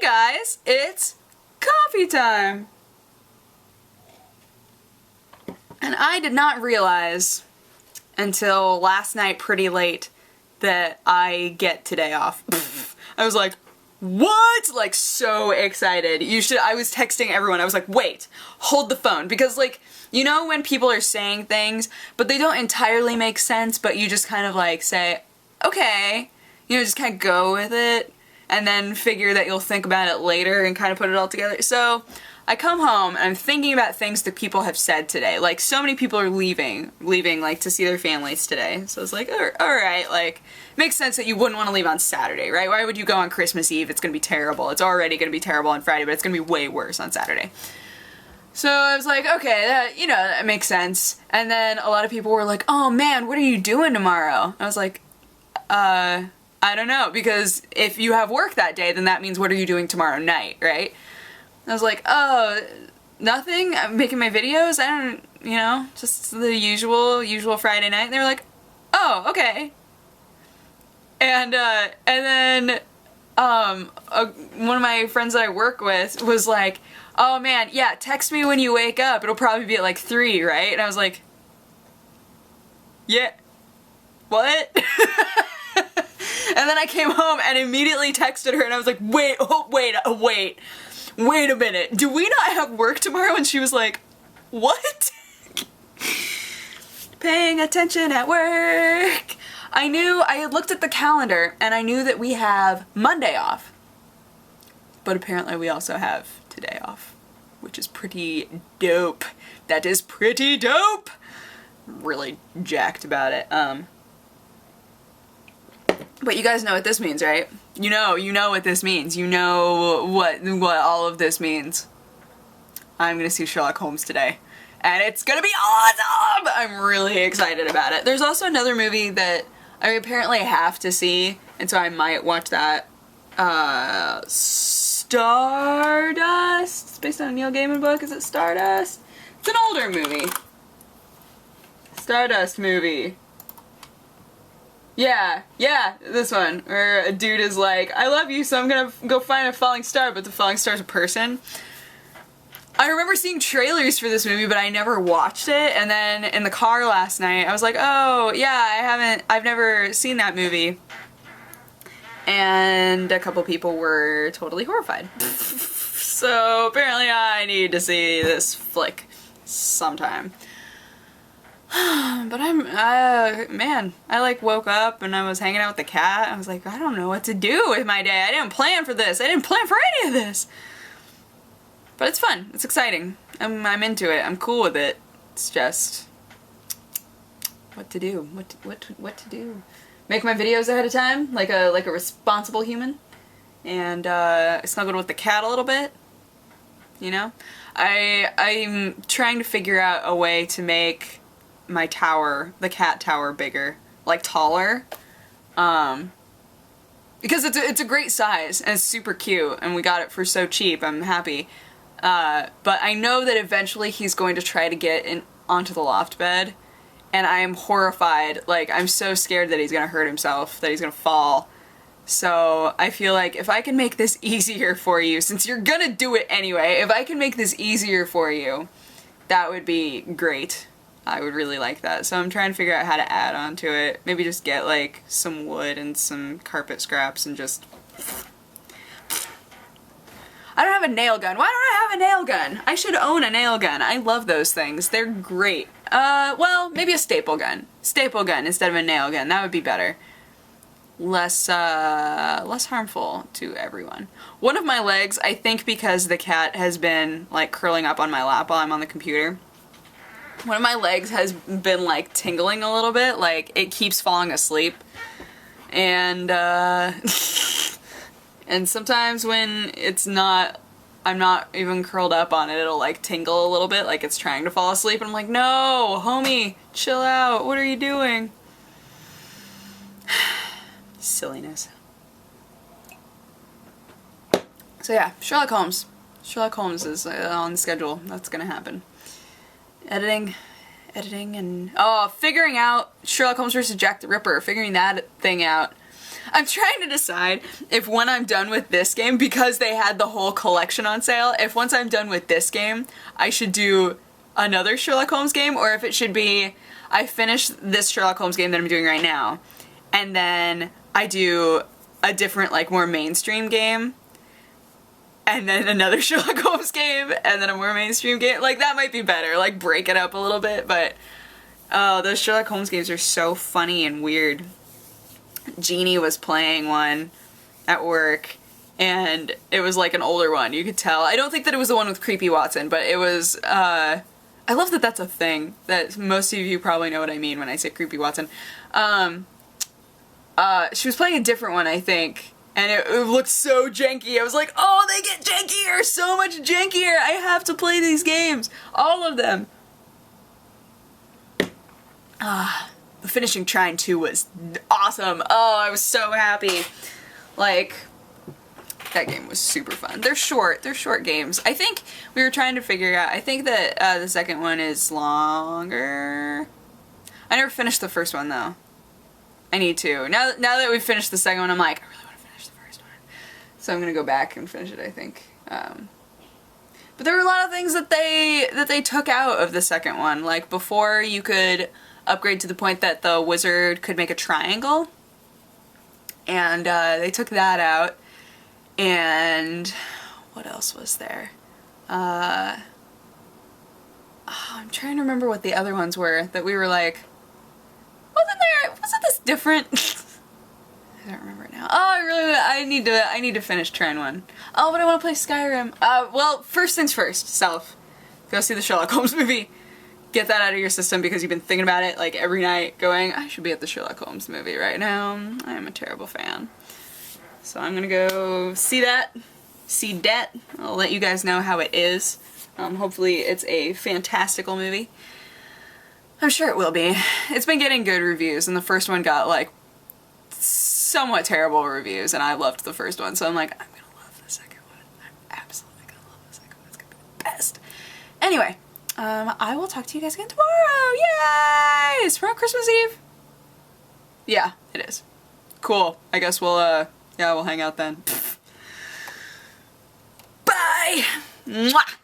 guys, it's coffee time! And I did not realize until last night pretty late that I get today off. I was like, what? Like, so excited. I was texting everyone. I was like, wait, hold the phone. Because, like, you know when people are saying things, but they don't entirely make sense, but you just kind of, like, say, okay. You know, just kind of go with it, and then figure that you'll think about it later and kind of put it all together. So, I come home, and I'm thinking about things that people have said today. Like, so many people are leaving, like, to see their families today. So it's like, alright, like, makes sense that you wouldn't want to leave on Saturday, right? Why would you go on Christmas Eve? It's gonna be terrible. It's already gonna be terrible on Friday, but it's gonna be way worse on Saturday. So I was like, okay, that makes sense. And then a lot of people were like, oh man, what are you doing tomorrow? I was like, I don't know, because if you have work that day, then that means what are you doing tomorrow night, right? I was like, oh, nothing? I'm making my videos? I don't, just the usual Friday night. And they were like, oh, okay. And then, one of my friends that I work with was like, oh man, yeah, text me when you wake up. It'll probably be at like 3, right? And I was like, yeah, what? And then I came home and immediately texted her and I was like, wait a minute, do we not have work tomorrow? And she was like, what? Paying attention at work. I had looked at the calendar and I knew that we have Monday off. But apparently we also have today off, which is pretty dope. That is pretty dope. Really jacked about it. But you guys know what this means, right? You know what this means. You know what all of this means. I'm gonna see Sherlock Holmes today. And it's gonna be awesome! I'm really excited about it. There's also another movie that I apparently have to see, and so I might watch that. Stardust? It's based on a Neil Gaiman book. Is it Stardust? It's an older movie. Stardust movie. Yeah, this one, where a dude is like, I love you, so I'm gonna go find a falling star, but the falling star's a person. I remember seeing trailers for this movie, but I never watched it, and then in the car last night, I was like, oh, yeah, I've never seen that movie. And a couple people were totally horrified. So apparently I need to see this flick sometime. But man, I like woke up and I was hanging out with the cat. I was like, I don't know what to do with my day. I didn't plan for this. I didn't plan for any of this. But it's fun. It's exciting. I'm into it. I'm cool with it. It's just what to do. What to do. Make my videos ahead of time, like a responsible human, and snuggled with the cat a little bit. You know, I'm trying to figure out a way to make my tower, the cat tower, bigger, like taller, because it's a great size and it's super cute and we got it for so cheap. I'm happy, but I know that eventually he's going to try to get onto the loft bed, and I am horrified. Like, I'm so scared that he's gonna hurt himself, that he's gonna fall. So I feel like if I can make this easier for you, since you're gonna do it anyway, if I can make this easier for you, that would be great. I would really like that. So I'm trying to figure out how to add on to it. Maybe just get like some wood and some carpet scraps and just... I don't have a nail gun. Why don't I have a nail gun? I should own a nail gun. I love those things. They're great. Well, maybe a staple gun. Staple gun instead of a nail gun. That would be better. Less harmful to everyone. One of my legs, I think because the cat has been like curling up on my lap while I'm on the computer, one of my legs has been like tingling a little bit, like it keeps falling asleep, and and sometimes when I'm not even curled up on it, it'll like tingle a little bit, like it's trying to fall asleep, and I'm like, no, homie, chill out, what are you doing? Silliness. So yeah, Sherlock Holmes. Sherlock Holmes is on the schedule. That's gonna happen. Editing, and figuring out Sherlock Holmes vs. Jack the Ripper, figuring that thing out. I'm trying to decide if when I'm done with this game, because they had the whole collection on sale, if once I'm done with this game, I should do another Sherlock Holmes game, or if it should be, I finish this Sherlock Holmes game that I'm doing right now, and then I do a different, like, more mainstream game, and then another Sherlock Holmes game, and then a more mainstream game. Like, that might be better, like, break it up a little bit, but, oh, those Sherlock Holmes games are so funny and weird. Jeannie was playing one at work, and it was like an older one, you could tell. I don't think that it was the one with Creepy Watson, but it was, I love that that's a thing, that most of you probably know what I mean when I say Creepy Watson. She was playing a different one, I think, and it looked so janky. I was like, oh, they get jankier, so much jankier, I have to play these games, all of them. Finishing Trine 2 was awesome. Oh, I was so happy. Like, that game was super fun. They're short games. I think we were trying to figure out, I think that the second one is longer. I never finished the first one though. I need to. Now that we've finished the second one, I'm like, I really want to finish the first one. So I'm gonna go back and finish it, I think. But there were a lot of things that they took out of the second one. Like, before you could upgrade to the point that the wizard could make a triangle, and they took that out. And what else was there? Oh, I'm trying to remember what the other ones were that we were like, wasn't this different? I don't remember it now. Oh, I need to finish Trine 1. Oh, but I want to play Skyrim. Well, first things first, self. Go see the Sherlock Holmes movie. Get that out of your system because you've been thinking about it like every night going, I should be at the Sherlock Holmes movie right now. I am a terrible fan. So I'm gonna go see that. I'll let you guys know how it is. Hopefully it's a fantastical movie. I'm sure it will be. It's been getting good reviews, and the first one got like somewhat terrible reviews, and I loved the first one, so I'm like, I'm gonna love the second one. I'm absolutely gonna love the second one. It's gonna be the best. Anyway, I will talk to you guys again tomorrow. Yay! Is tomorrow Christmas Eve? Yeah, it is. Cool. I guess we'll hang out then. Bye! Mwah!